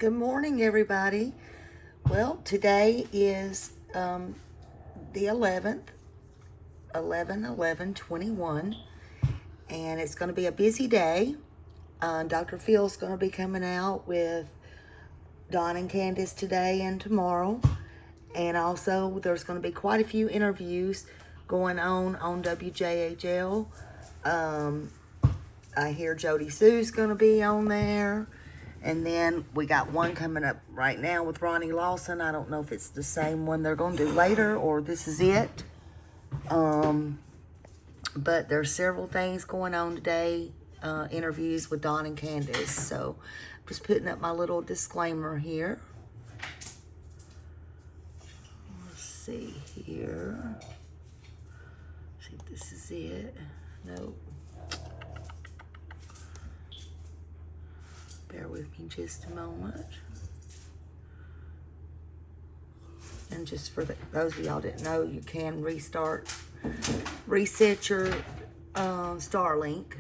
Good morning, everybody. Well, today is the 11th, 11/11/21, and it's going to be a busy day. Dr. Phil's going to be coming out with Don and Candace today and tomorrow, and also there's going to be quite a few interviews going on WJHL. I hear Jody Sue's going to be on there. And then we got one coming up right now with Ronnie Lawson. I don't know if it's the same one they're going to do later or this is it. But there's several things going on today. Interviews with Don and Candace. So I'm just putting up my little disclaimer here. Let's see here. See if this is it. Nope. Bear with me just a moment. And just for those of y'all that didn't know, you can reset your Starlink.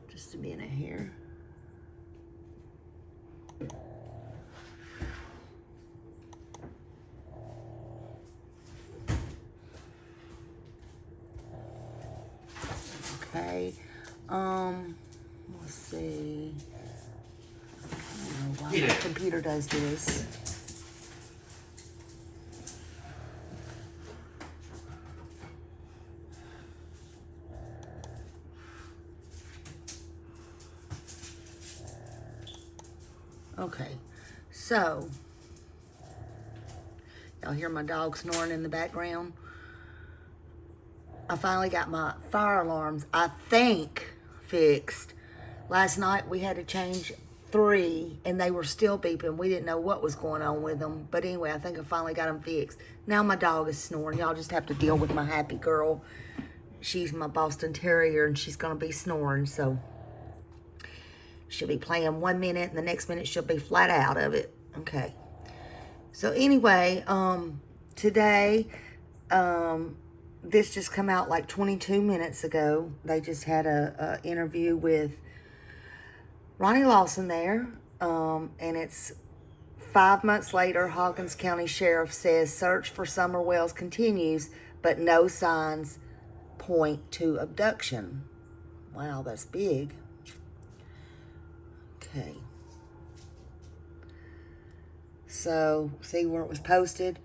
Just a minute here. Okay. Let's see. I don't know why my computer does this. Okay, so y'all hear my dog snoring in the background? I finally got my fire alarms, I think, fixed. Last night we had to change 3 and they were still beeping. We didn't know what was going on with them. But anyway, I think I finally got them fixed. Now my dog is snoring. Y'all just have to deal with my happy girl. She's my Boston Terrier and she's going to be snoring. So she'll be playing 1 minute and the next minute she'll be flat out of it. Okay. So anyway, today, this just come out like 22 minutes ago. They just had a interview with Ronnie Lawson there, and it's 5 months later. Hawkins County Sheriff says search for Summer Wells continues, but no signs point to abduction. Wow, that's big. Okay. So, see where it was posted?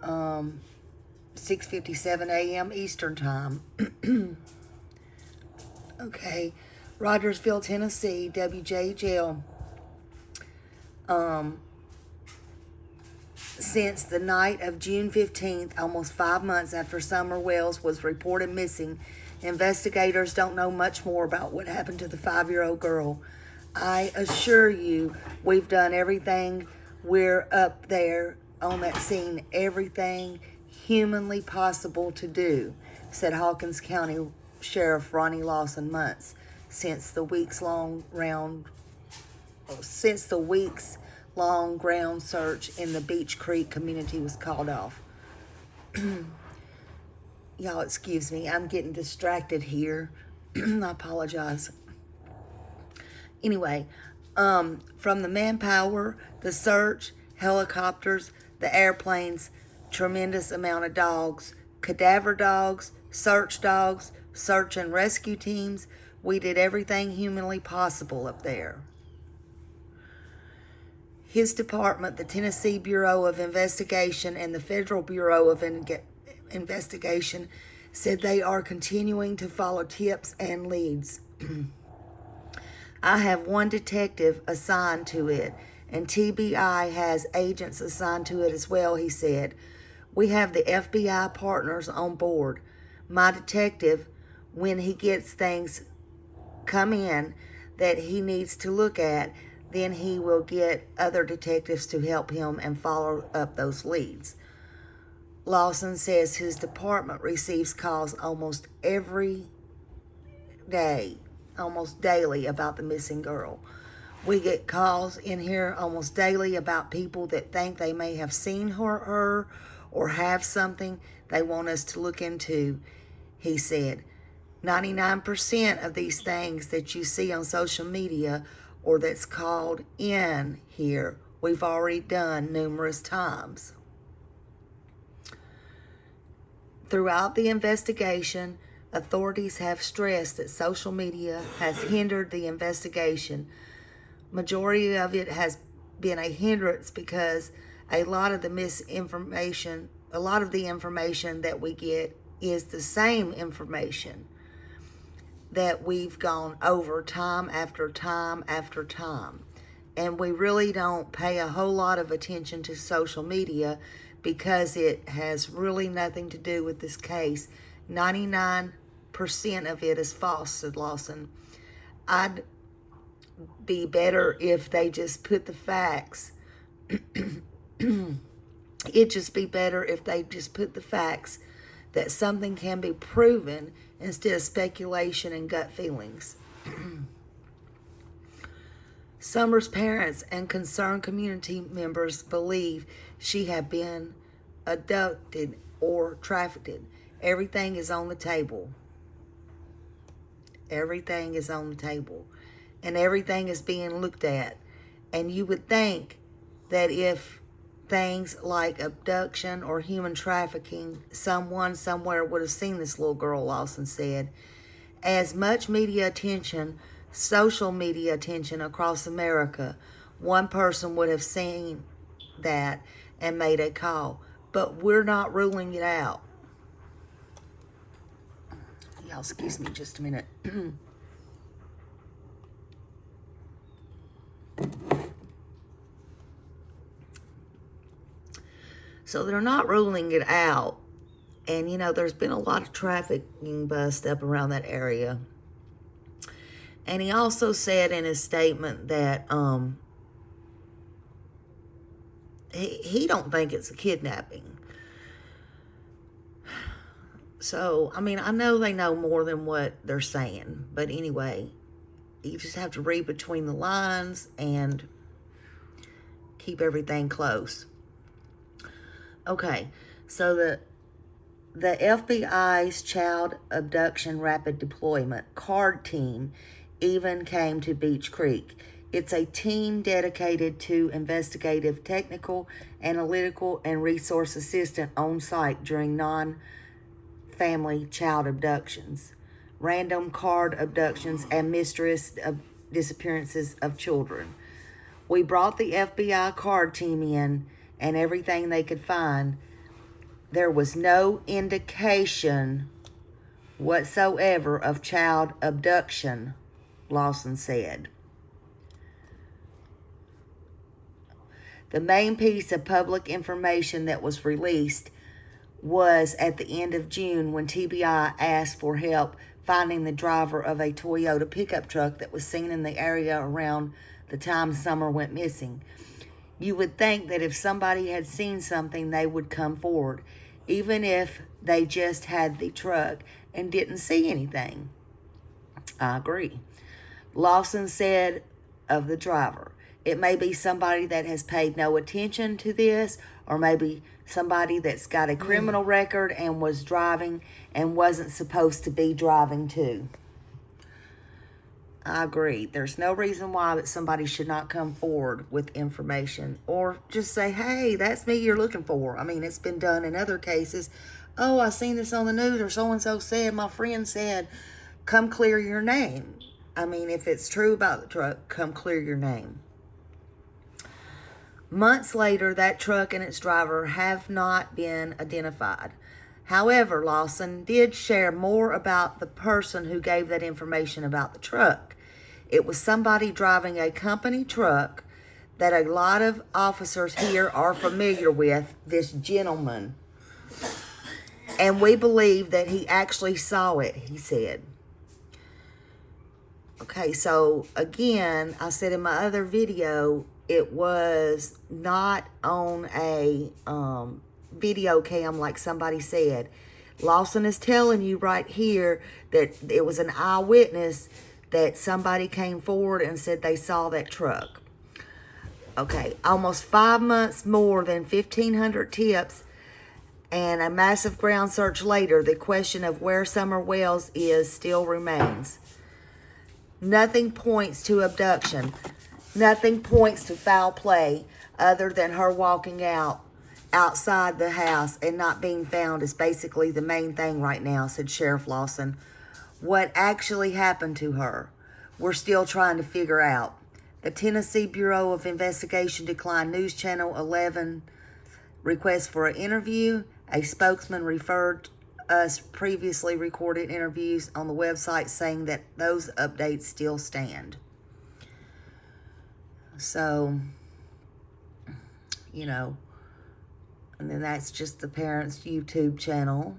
6:57 a.m. Eastern Time. Okay. Rogersville, Tennessee, WJHL. Since the night of June 15th, almost 5 months after Summer Wells was reported missing, investigators don't know much more about what happened to the 5-year-old girl. I assure you, we've done everything. We're up there on that scene, everything humanly possible to do, said Hawkins County Sheriff Ronnie Lawson months since the weeks-long ground search in the Beach Creek community was called off. Y'all excuse me, I'm getting distracted here. I apologize. Anyway, from the manpower, the search, helicopters, the airplanes, tremendous amount of dogs, cadaver dogs, search and rescue teams. We did everything humanly possible up there. His department, the Tennessee Bureau of Investigation and the Federal Bureau of Investigation, said they are continuing to follow tips and leads. I have one detective assigned to it, and TBI has agents assigned to it as well, he said. We have the FBI partners on board. My detective, when he gets things come in that he needs to look at, then he will get other detectives to help him and follow up those leads. Lawson says his department receives calls almost every day, almost daily, about the missing girl. We get calls in here almost daily about people that think they may have seen her or have something they want us to look into, he said. 99% of these things that you see on social media or that's called in here, we've already done numerous times. Throughout the investigation, authorities have stressed that social media has hindered the investigation. Majority of it has been a hindrance because a lot of the information that we get is the same information that we've gone over time after time after time. And we really don't pay a whole lot of attention to social media because it has really nothing to do with this case. 99% of it is false, said Lawson. I'd be better if they just put the facts. It'd just be better if they just put the facts that something can be proven instead of speculation and gut feelings. Summer's parents and concerned community members believe she had been abducted or trafficked. Everything is on the table. Everything is on the table. And everything is being looked at. And you would think that if things like abduction or human trafficking, someone somewhere would have seen this little girl, Lawson said. As much media attention, social media attention across America, one person would have seen that and made a call. But we're not ruling it out. Y'all, excuse me just a minute. So they're not ruling it out. And, you know, there's been a lot of trafficking bust up around that area. And he also said in his statement that he don't think it's a kidnapping. So, I mean, I know they know more than what they're saying. But anyway, you just have to read between the lines and keep everything close. Okay, so the FBI's Child Abduction Rapid Deployment CARD team even came to Beach Creek. It's a team dedicated to investigative, technical, analytical, and resource assistance on site during non-family child abductions, random card abductions, and mysterious disappearances of children. We brought the FBI CARD team in and everything they could find. There was no indication whatsoever of child abduction, Lawson said. The main piece of public information that was released was at the end of June when TBI asked for help finding the driver of a Toyota pickup truck that was seen in the area around the time Summer went missing. You would think that if somebody had seen something, they would come forward, even if they just had the truck and didn't see anything. I agree. Lawson said of the driver, it may be somebody that has paid no attention to this, or maybe somebody that's got a criminal record and was driving and wasn't supposed to be driving too. I agree. There's no reason why that somebody should not come forward with information or just say, hey, that's me you're looking for. I mean, it's been done in other cases. Oh, I seen this on the news, or so-and-so said, my friend said, come clear your name. I mean, if it's true about the truck, come clear your name. Months later, that truck and its driver have not been identified. However, Lawson did share more about the person who gave that information about the truck. It was somebody driving a company truck that a lot of officers here are familiar with, this gentleman. And we believe that he actually saw it, he said. Okay, so again, I said in my other video, it was not on a video cam like somebody said. Lawson is telling you right here that it was an eyewitness that somebody came forward and said they saw that truck. Okay, almost 5 months more than 1,500 tips and a massive ground search later, the question of where Summer Wells is still remains. Nothing points to abduction. Nothing points to foul play other than her walking outside the house and not being found is basically the main thing right now, said Sheriff Lawson. What actually happened to her, we're still trying to figure out. The Tennessee Bureau of Investigation declined News Channel 11 request for an interview. A spokesman referred us previously recorded interviews on the website saying that those updates still stand. So, you know, and then that's just the parents' YouTube channel.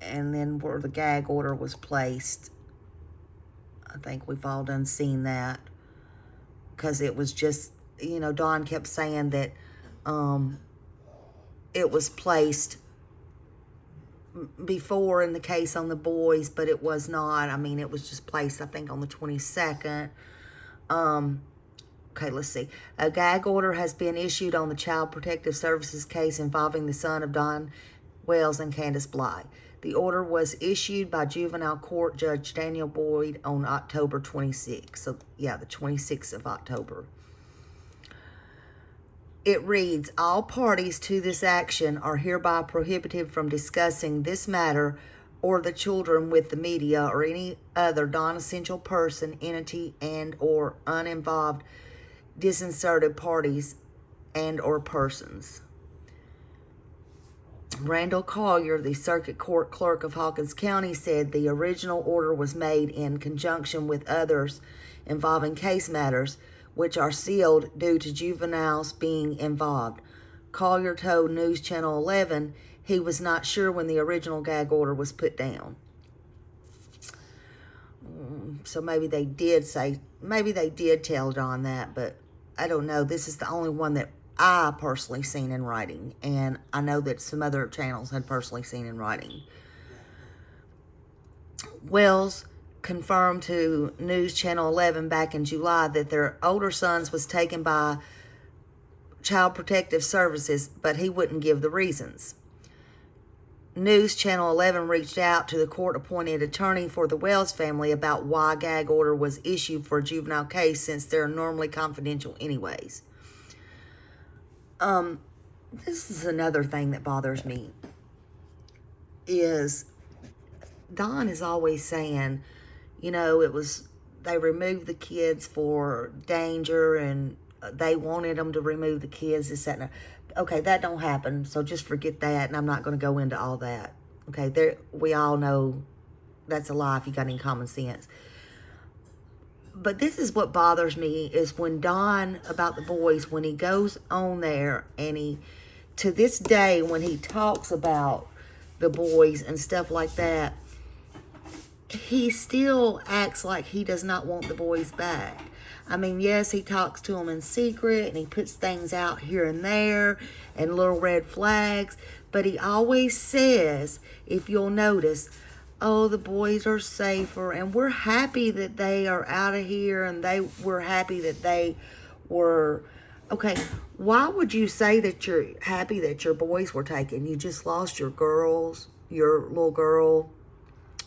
And then where the gag order was placed, I think we've all done seen that. Because it was just, you know, Dawn kept saying that it was placed before in the case on the boys, but it was not. I mean, it was just placed, I think, on the 22nd. Okay, let's see. A gag order has been issued on the Child Protective Services case involving the son of Don Wells and Candace Bly. The order was issued by Juvenile Court Judge Daniel Boyd on October 26th. So, yeah, the 26th of October. It reads, all parties to this action are hereby prohibited from discussing this matter or the children with the media or any other non-essential person, entity, and or uninvolved disinserted parties and or persons. Randall Collier, the circuit court clerk of Hawkins County, said the original order was made in conjunction with others involving case matters, which are sealed due to juveniles being involved. Collier told News Channel 11 he was not sure when the original gag order was put down. So maybe they did tell Dawn that, but I don't know. This is the only one that I personally seen in writing, and I know that some other channels had personally seen in writing. Wells confirmed to News Channel 11 back in July that their older son was taken by Child Protective Services, but he wouldn't give the reasons. News Channel 11 reached out to the court-appointed attorney for the Wells family about why a gag order was issued for a juvenile case since they're normally confidential anyways. This is another thing that bothers me, is Dawn is always saying, you know, they removed the kids for danger and they wanted them to remove the kids, this, that, and that. Okay, that don't happen, so just forget that, and I'm not going to go into all that. Okay, we all know that's a lie if you got any common sense. But this is what bothers me, is when Don, about the boys, when he goes on there and to this day, when he talks about the boys and stuff like that, he still acts like he does not want the boys back. I mean, yes, he talks to them in secret and he puts things out here and there and little red flags, but he always says, if you'll notice, oh, the boys are safer, and we're happy that they are out of here, and we're happy that they were. Okay, why would you say that you're happy that your boys were taken? You just lost your little girl.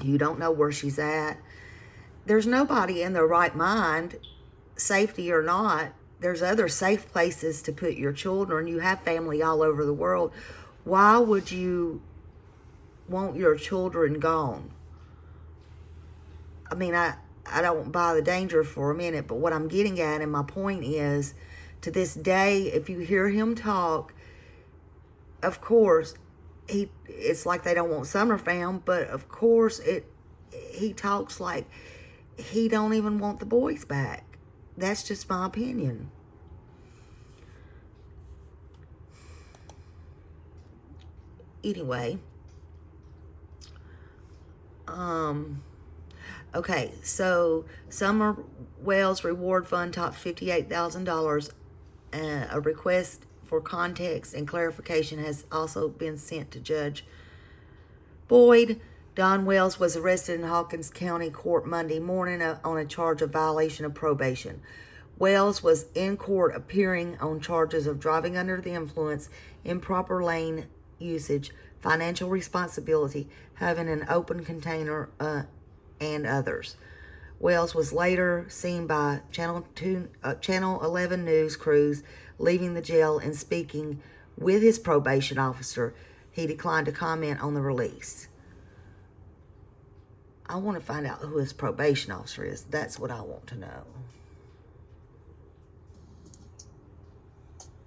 You don't know where she's at. There's nobody in their right mind, safety or not. There's other safe places to put your children. You have family all over the world. Why would you want your children gone? I mean, I don't buy the danger for a minute, but what I'm getting at, and my point is, to this day, if you hear him talk, of course, it's like they don't want Summer found, but of course, he talks like he don't even want the boys back. That's just my opinion. Anyway, okay, so Summer Wells Reward Fund topped $58,000. A request for context and clarification has also been sent to Judge Boyd. Don Wells was arrested in Hawkins County Court Monday morning on a charge of violation of probation. Wells was in court appearing on charges of driving under the influence, improper lane usage, financial responsibility, having an open container, and others. Wells was later seen by Channel 11 news crews leaving the jail and speaking with his probation officer. He declined to comment on the release. I want to find out who his probation officer is. That's what I want to know.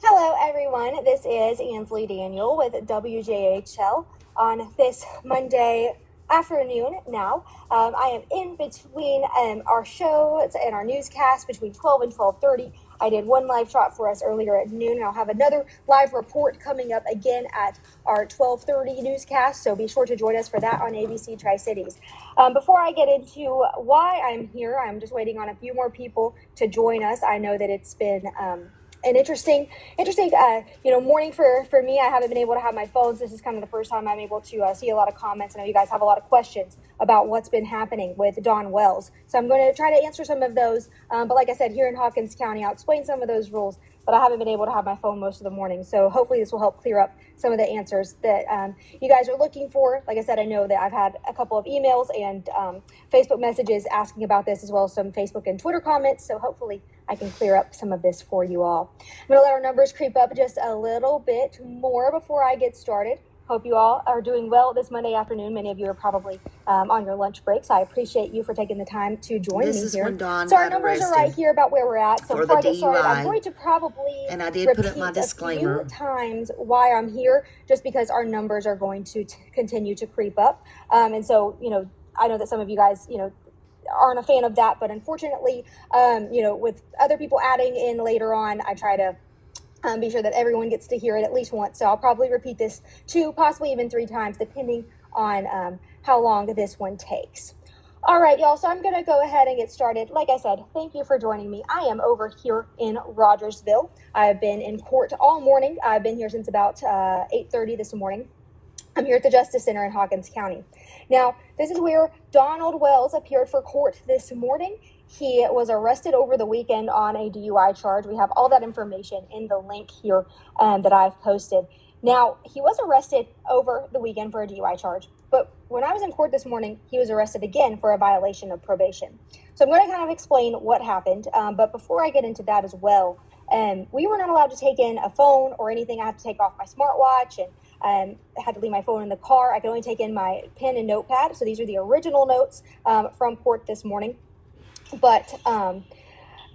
Hello, everyone. This is Ansley Daniel with WJHL on this Monday afternoon now. I am in between our show and our newscast between 12 and 12:30. I did one live shot for us earlier at noon, and I'll have another live report coming up again at our 12:30 newscast, so be sure to join us for that on ABC Tri-Cities. Before I get into why I'm here, I'm just waiting on a few more people to join us. I know that it's been an interesting morning for me. I haven't been able to have my phones. This is kind of the first time I'm able to see a lot of comments. I know you guys have a lot of questions about what's been happening with Don Wells. So I'm going to try to answer some of those. But like I said, here in Hawkins County, I'll explain some of those rules, but I haven't been able to have my phone most of the morning. So hopefully this will help clear up some of the answers that you guys are looking for. Like I said, I know that I've had a couple of emails and Facebook messages asking about this, as well as some Facebook and Twitter comments. So hopefully I can clear up some of this for you all. I'm going to let our numbers creep up just a little bit more before I get started. Hope you all are doing well this Monday afternoon. Many of you are probably on your lunch breaks. I appreciate you for taking the time to join me here. When Don so our numbers are right here about where we're at. So before I get started, I'm going to probably and I did put up my disclaimer a few times why I'm here, just because our numbers are going to continue to creep up. And so, I know that some of you guys, aren't a fan of that, but unfortunately, with other people adding in later on, I try to be sure that everyone gets to hear it at least once. So I'll probably repeat this 2, possibly even 3 times, depending on how long this one takes. All right, y'all, so I'm going to go ahead and get started. Like I said, thank you for joining me. I am over here in Rogersville. I've been in court all morning. I've been here since about 8:30 this morning. I'm here at the Justice Center in Hawkins County. Now, this is where Donald Wells appeared for court this morning. He was arrested over the weekend on a DUI charge. We have all that information in the link here that I've posted. Now, he was arrested over the weekend for a DUI charge, but when I was in court this morning, he was arrested again for a violation of probation. So I'm going to kind of explain what happened, but before I get into that as well, we were not allowed to take in a phone or anything. I have to take off my smartwatch and had to leave my phone in the car. I could only take in my pen and notepad. So these are the original notes from court this morning. But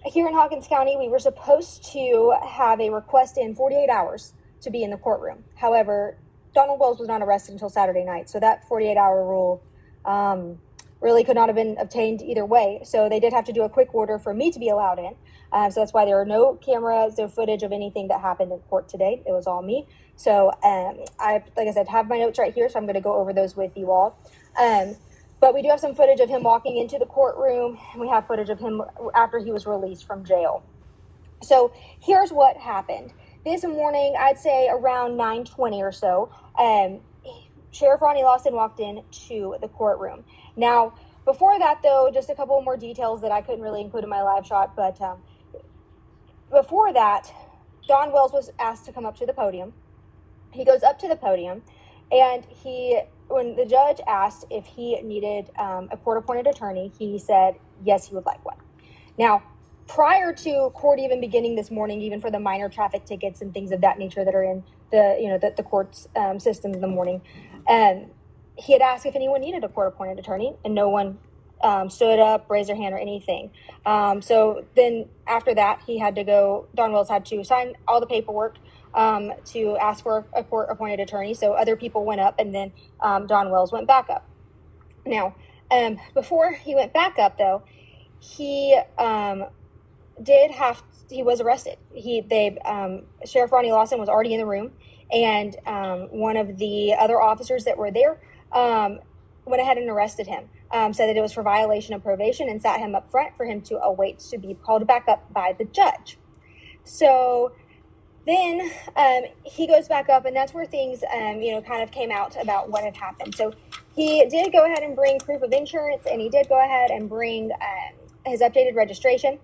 here in Hawkins County, we were supposed to have a request in 48 hours to be in the courtroom. However, Donald Wells was not arrested until Saturday night. So that 48-hour rule really could not have been obtained either way. So they did have to do a quick order for me to be allowed in. So that's why there are no cameras, no footage of anything that happened in court today. It was all me. So I, like I said, have my notes right here. So I'm going to go over those with you all. But we do have some footage of him walking into the courtroom, and we have footage of him after he was released from jail. So here's what happened. This morning, I'd say around 9:20 or so, Sheriff Ronnie Lawson walked into the courtroom. Now, before that, though, just a couple more details that I couldn't really include in my live shot, but before that, Don Wells was asked to come up to the podium. He goes up to the podium, and when the judge asked if he needed a court-appointed attorney, he said yes, he would like one. Now, prior to court even beginning this morning, even for the minor traffic tickets and things of that nature that are in the court's systems in the morning, he had asked if anyone needed a court-appointed attorney, and no one stood up, raised their hand, or anything. So then after that, Don Wells had to sign all the paperwork to ask for a court-appointed attorney. So other people went up, and then Don Wells went back up. Now, before he went back up, though, he was arrested. Sheriff Ronnie Lawson was already in the room, and one of the other officers that were there went ahead and arrested him. Said that it was for violation of probation, and sat him up front for him to await to be called back up by the judge. So then he goes back up, and that's where things, kind of came out about what had happened. So he did go ahead and bring proof of insurance, and he did go ahead and bring his updated registration.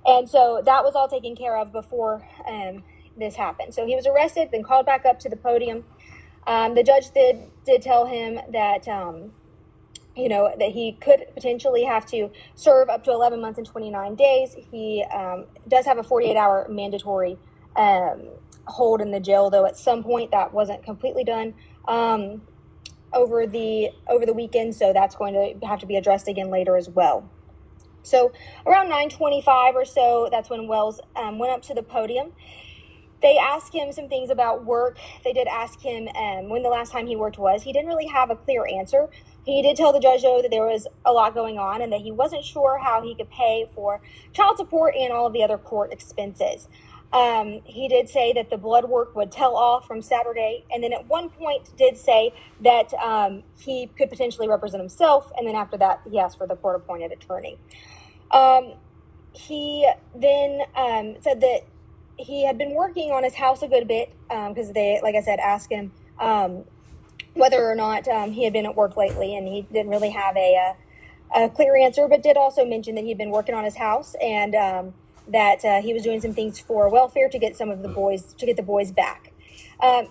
And so that was all taken care of before this happened. So he was arrested, then called back up to the podium. The judge did tell him that that he could potentially have to serve up to 11 months and 29 days. He does have a 48-hour mandatory hold in the jail, though at some point that wasn't completely done over the weekend, so that's going to have to be addressed again later as well. So around 9:25 or so, that's when Wells went up to the podium. They asked him some things about work. They did ask him when the last time he worked was. He didn't really have a clear answer. He did tell the judge, though, that there was a lot going on and that he wasn't sure how he could pay for child support and all of the other court expenses. He did say that the blood work would tell off from Saturday, and then at one point did say that he could potentially represent himself, and then after that, he asked for the court-appointed attorney. He then said that he had been working on his house a good bit because they, like I said, asked him whether or not he had been at work lately, and he didn't really have a clear answer, but did also mention that he'd been working on his house and that he was doing some things for welfare to get the boys back.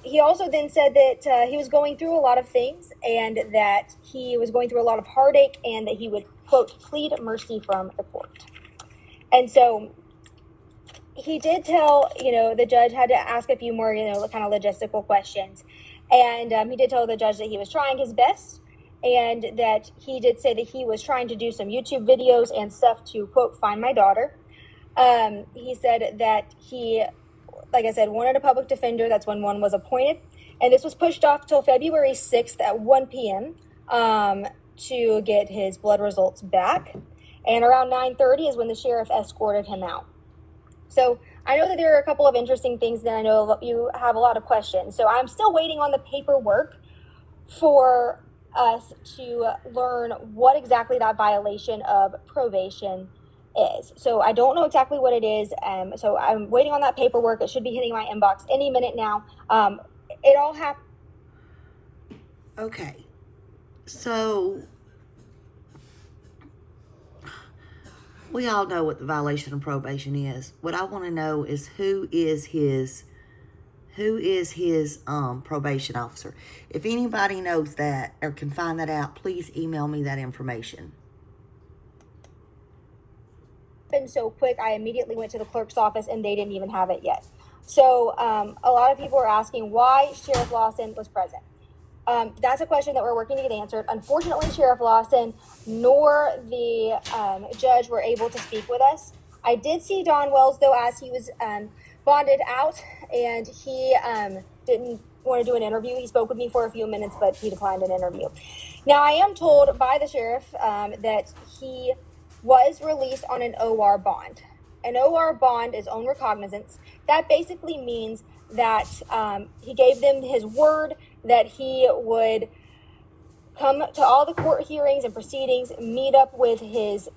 He also then said that he was going through a lot of things and that he was going through a lot of heartache and that he would, quote, plead mercy from the court. And so he did tell, the judge had to ask a few more, kind of logistical questions. And he did tell the judge that he was trying his best and that he did say that he was trying to do some YouTube videos and stuff to, quote, find my daughter. He said that he, like I said, wanted a public defender. That's when one was appointed. And this was pushed off till February 6th at 1 p.m. To get his blood results back. And around 9:30 is when the sheriff escorted him out. So I know that there are a couple of interesting things that I know you have a lot of questions. So I'm still waiting on the paperwork for us to learn what exactly that violation of probation is. So I don't know exactly what it is. So I'm waiting on that paperwork. It should be hitting my inbox any minute now. It all happened. Okay. So we all know what the violation of probation is. What I want to know is who is his probation officer. If anybody knows that or can find that out, please email me that information. So quick, I immediately went to the clerk's office and they didn't even have it yet. So a lot of people are asking why Sheriff Lawson was present. That's a question that we're working to get answered. Unfortunately, Sheriff Lawson nor the judge were able to speak with us. I did see Don Wells, though, as he was bonded out, and he didn't want to do an interview. He spoke with me for a few minutes, but he declined an interview. Now, I am told by the sheriff that he was released on an OR bond. An OR bond is own recognizance. That basically means that he gave them his word that he would come to all the court hearings and proceedings, meet up with his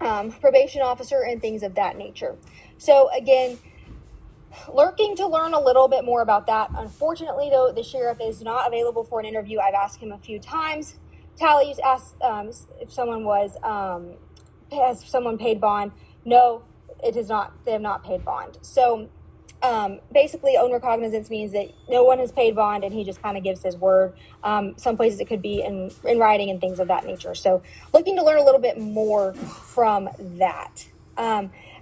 probation officer and things of that nature. So again, lurking to learn a little bit more about that. Unfortunately, though, the sheriff is not available for an interview. I've asked him a few times. Tally's asked if someone was, has someone paid bond? No, it is not. They have not paid bond. So basically, own recognizance means that no one has paid bond and he just kind of gives his word. Some places it could be in writing and things of that nature. So looking to learn a little bit more from that.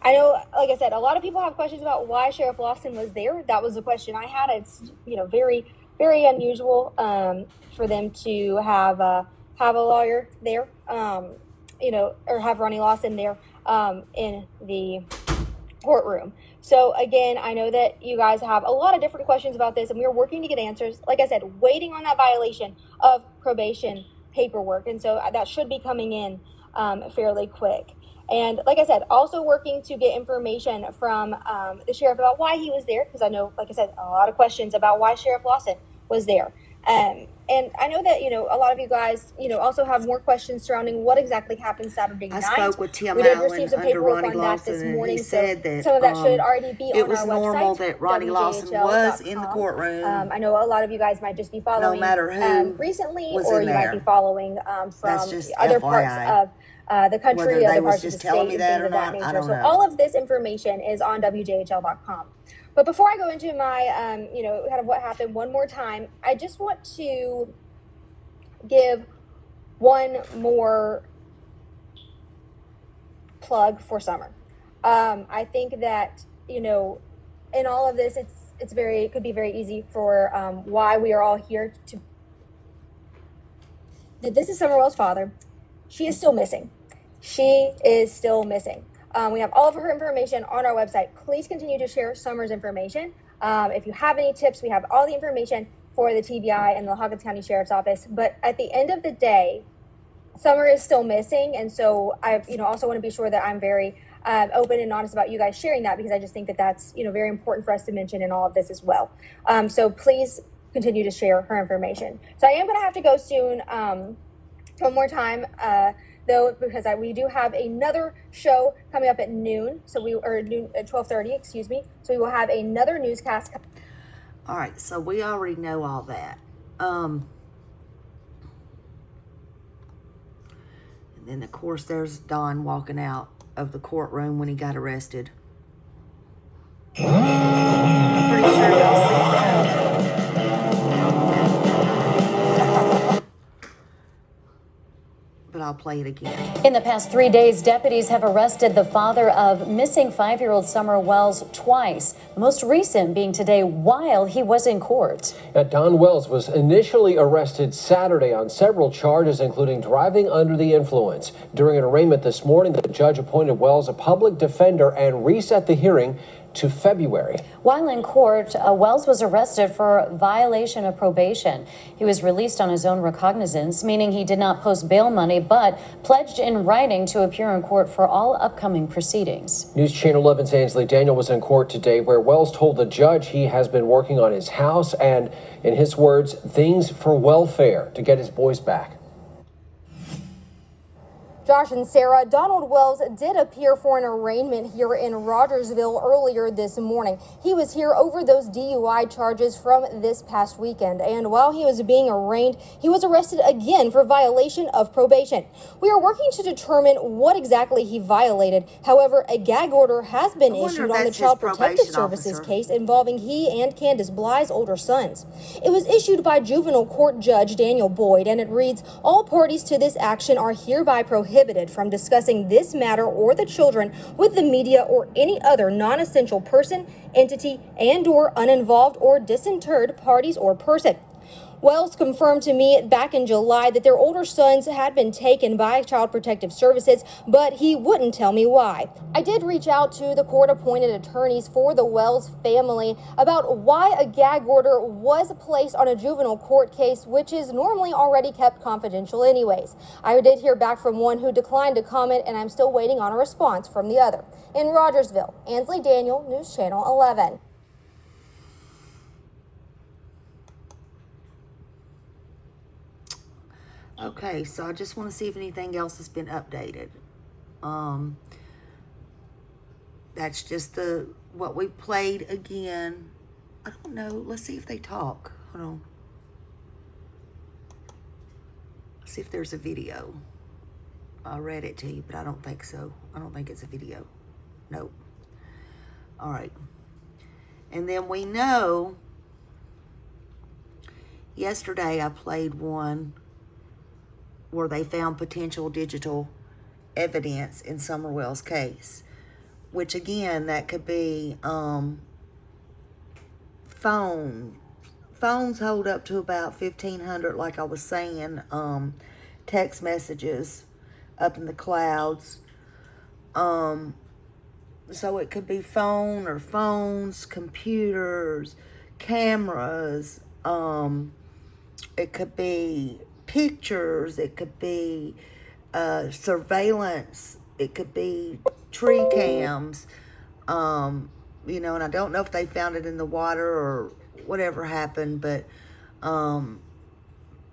I know, like I said, a lot of people have questions about why Sheriff Lawson was there. That was the question I had. It's, very, very unusual for them to have a lawyer there, or have Ronnie Lawson there in the courtroom. So again, I know that you guys have a lot of different questions about this and we're working to get answers. Like I said, waiting on that violation of probation paperwork. And so that should be coming in fairly quick. And like I said, also working to get information from the sheriff about why he was there. Because I know, like I said, a lot of questions about why Sheriff Lawson was there. And I know that, a lot of you guys, also have more questions surrounding what exactly happened Saturday night. I spoke with Tim we did Allen receive some under paperwork Ronnie on that Lawson, this and morning, he said that some of that should already be on our website. it was normal that Ronnie Lawson was in the courtroom. I know a lot of you guys might just be following no matter who recently, was or in you there. might be following from other parts of the country, Whether other they was parts of the just state, telling me and that things or of that not, I nature. don't So know. all of this information is on WJHL.com. But before I go into my, kind of what happened one more time, I just want to give one more plug for summer. I think that, you know, in all of this, it could be very easy for why we are all here to. That this is Summer Wells' father. She is still missing. She is still missing. We have all of her information on our website. Please continue to share Summer's information. If you have any tips, we have all the information for the TBI and the Hawkins County Sheriff's Office. But at the end of the day, Summer is still missing, and so I, also want to be sure that I'm very open and honest about you guys sharing that, because I just think that that's, very important for us to mention in all of this as well. So please continue to share her information. So I am going to have to go soon. One more time, though, because we do have another show coming up at noon. Noon at 12:30, excuse me. So we will have another newscast. All right, so we already know all that. And then, of course, there's Don walking out of the courtroom when he got arrested. I'm pretty sure y'all seen that. But I'll play it again. In the past 3 days, deputies have arrested the father of missing 5-year-old Summer Wells twice, the most recent being today while he was in court. Don Wells was initially arrested Saturday on several charges, including driving under the influence. During an arraignment this morning, the judge appointed Wells a public defender and reset the hearing to February. While in court, Wells was arrested for violation of probation. He was released on his own recognizance, meaning he did not post bail money, but pledged in writing to appear in court for all upcoming proceedings. News Channel 11's Ainsley Daniel was in court today, where Wells told the judge he has been working on his house and, in his words, things for welfare to get his boys back. Josh and Sarah, Donald Wells did appear for an arraignment here in Rogersville earlier this morning. He was here over those DUI charges from this past weekend, and while he was being arraigned, he was arrested again for violation of probation. We are working to determine what exactly he violated. However, a gag order has been issued on the Child Protective Services case involving he and Candace Bly's older sons. It was issued by juvenile court judge Daniel Boyd, and it reads, "All parties to this action are hereby prohibited from discussing this matter or the children with the media or any other non-essential person, entity, and/or uninvolved or disinterred parties or person." Wells confirmed to me back in July that their older sons had been taken by Child Protective Services, but he wouldn't tell me why. I did reach out to the court-appointed attorneys for the Wells family about why a gag order was placed on a juvenile court case, which is normally already kept confidential anyways. I did hear back from one who declined to comment, and I'm still waiting on a response from the other. In Rogersville, Ainsley Daniel, News Channel 11. Okay, so I just want to see if anything else has been updated. That's just what we played again. I don't know. Let's see if they talk. Hold on. Let's see if there's a video. I read it to you, but I don't think so. I don't think it's a video. Nope. All right. And then we know yesterday I played one where they found potential digital evidence in Summer Wells' case, which again, that could be phones hold up to about 1,500, like I was saying, text messages up in the clouds. So it could be phones, computers, cameras, it could be pictures, it could be surveillance, it could be tree cams, and I don't know if they found it in the water or whatever happened, but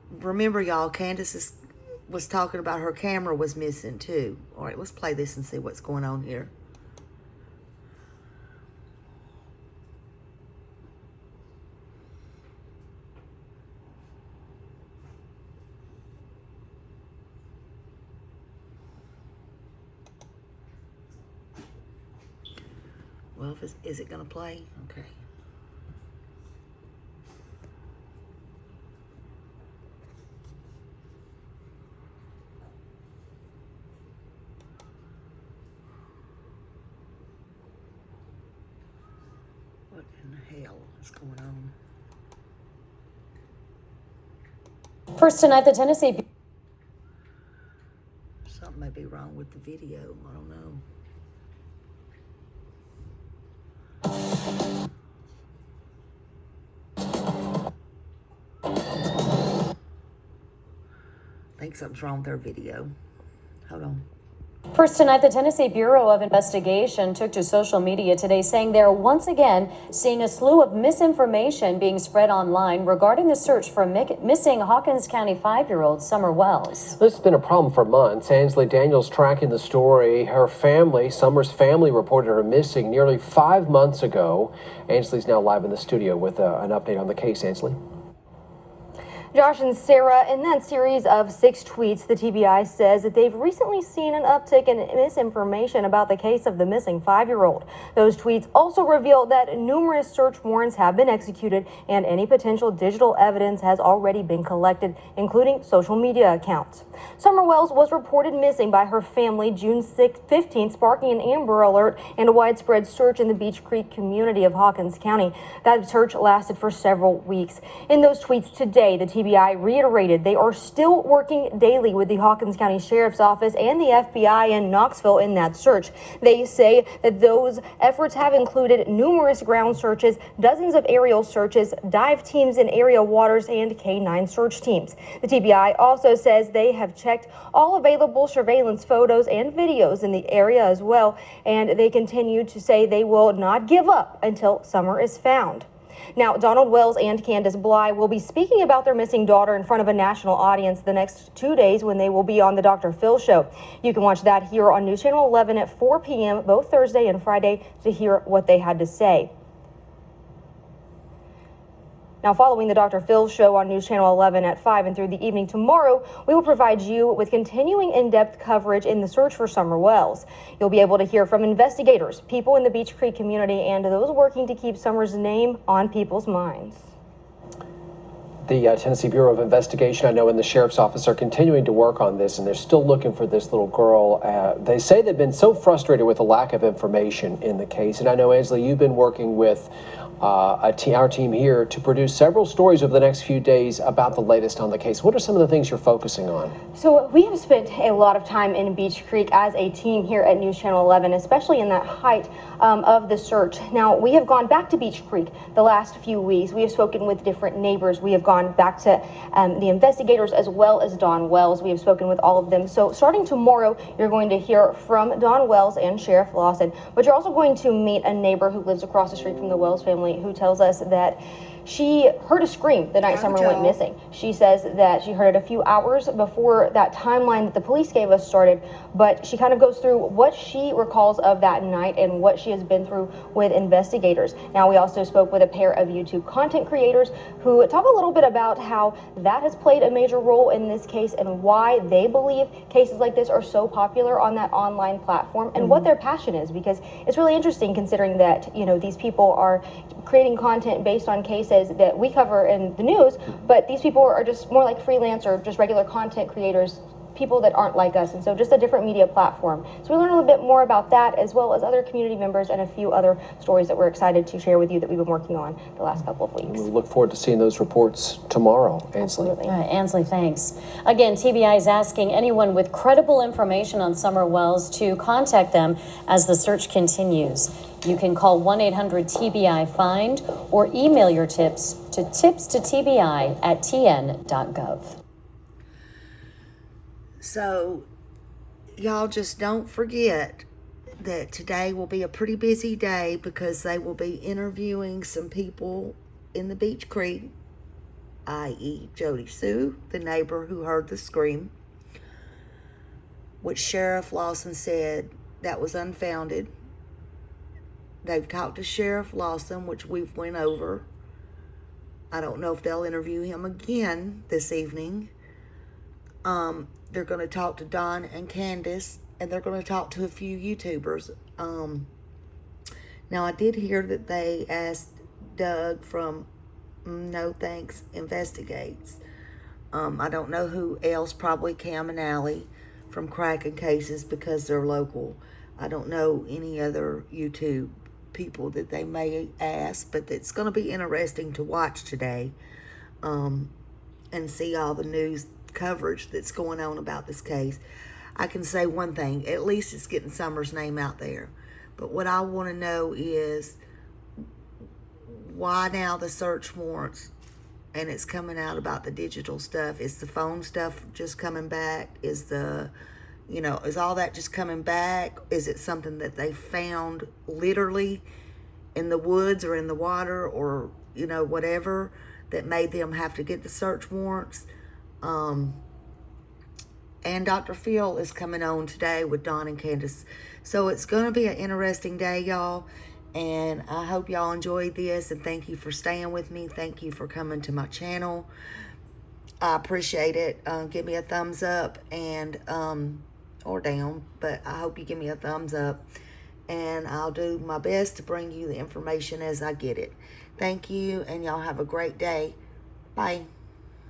remember, y'all, Candace was talking about her camera was missing too. All right, let's play this and see what's going on here. Well, is it going to play? Okay. What in the hell is going on? First tonight, the Tennessee... Something may be wrong with the video. I don't know. I think something's wrong with their video. Hold on. First tonight, the Tennessee Bureau of Investigation took to social media today saying they're once again seeing a slew of misinformation being spread online regarding the search for missing Hawkins County 5-year-old Summer Wells. This has been a problem for months. Ansley Daniels tracking the story. Her family, Summer's family, reported her missing nearly 5 months ago. Ansley's now live in the studio with an update on the case. Ansley. Josh and Sarah, in that series of 6 tweets, the TBI says that they've recently seen an uptick in misinformation about the case of the missing 5-year-old. Those tweets also reveal that numerous search warrants have been executed and any potential digital evidence has already been collected, including social media accounts. Summer Wells was reported missing by her family June 15th, sparking an Amber Alert and a widespread search in the Beech Creek community of Hawkins County. That search lasted for several weeks. In those tweets today, the TBI reiterated they are still working daily with the Hawkins County Sheriff's Office and the FBI in Knoxville in that search. They say that those efforts have included numerous ground searches, dozens of aerial searches, dive teams in area waters, and K-9 search teams. The TBI also says they have checked all available surveillance photos and videos in the area as well, and they continue to say they will not give up until Summer is found. Now, Donald Wells and Candace Bly will be speaking about their missing daughter in front of a national audience the next 2 days when they will be on the Dr. Phil Show. You can watch that here on News Channel 11 at 4 p.m. both Thursday and Friday to hear what they had to say. Now, following the Dr. Phil Show on News Channel 11 at 5 and through the evening tomorrow, we will provide you with continuing in-depth coverage in the search for Summer Wells. You'll be able to hear from investigators, people in the Beech Creek community, and those working to keep Summer's name on people's minds. The Tennessee Bureau of Investigation, I know, and the Sheriff's Office are continuing to work on this, and they're still looking for this little girl. They say they've been so frustrated with the lack of information in the case. And I know, Ansley, you've been working with our team here to produce several stories over the next few days about the latest on the case. What are some of the things you're focusing on? So we have spent a lot of time in Beech Creek as a team here at News Channel 11, especially in that height of the search. Now, we have gone back to Beech Creek the last few weeks. We have spoken with different neighbors. We have gone back to the investigators as well as Don Wells. We have spoken with all of them. So starting tomorrow, you're going to hear from Don Wells and Sheriff Lawson, but you're also going to meet a neighbor who lives across the street from the Wells family who tells us that she heard a scream the night Summer went missing. She says that she heard it a few hours before that timeline that the police gave us started, but she kind of goes through what she recalls of that night and what she has been through with investigators. Now, we also spoke with a pair of YouTube content creators who talk a little bit about how that has played a major role in this case and why they believe cases like this are so popular on that online platform and what their passion is, because it's really interesting considering that, you know, these people are creating content based on cases that we cover in the news, but these people are just more like freelance or just regular content creators, people that aren't like us, and so just a different media platform. So we learned a little bit more about that as well as other community members and a few other stories that we're excited to share with you that we've been working on the last couple of weeks. We look forward to seeing those reports tomorrow, Ansley. Absolutely. Ansley, thanks. Again, TBI is asking anyone with credible information on Summer Wells to contact them as the search continues. You can call 1-800-TBI-FIND or email your tips to tipstotbi@tn.gov. So, y'all just don't forget that today will be a pretty busy day because they will be interviewing some people in the Beech Creek, i.e. Jody Sue, the neighbor who heard the scream, which Sheriff Lawson said that was unfounded. They've talked to Sheriff Lawson, which we've went over. I don't know if they'll interview him again this evening. They're going to talk to Don and Candace, and they're going to talk to a few YouTubers. Now, I did hear that they asked Doug from No Thanks Investigates. I don't know who else, probably Cam and Allie from Cracking Cases because they're local. I don't know any other YouTube people that they may ask, but it's going to be interesting to watch today, and see all the news coverage that's going on about this case. I can say one thing, at least it's getting Summer's name out there. But what I want to know is why now the search warrants, and it's coming out about the digital stuff. Is the phone stuff just coming back? Is is all that just coming back? Is it something that they found literally in the woods or in the water, or, whatever, that made them have to get the search warrants? And Dr. Phil is coming on today with Don and Candace. So it's going to be an interesting day, y'all. And I hope y'all enjoyed this. And thank you for staying with me. Thank you for coming to my channel. I appreciate it. Give me a thumbs up and or down. But I hope you give me a thumbs up. And I'll do my best to bring you the information as I get it. Thank you. And y'all have a great day. Bye.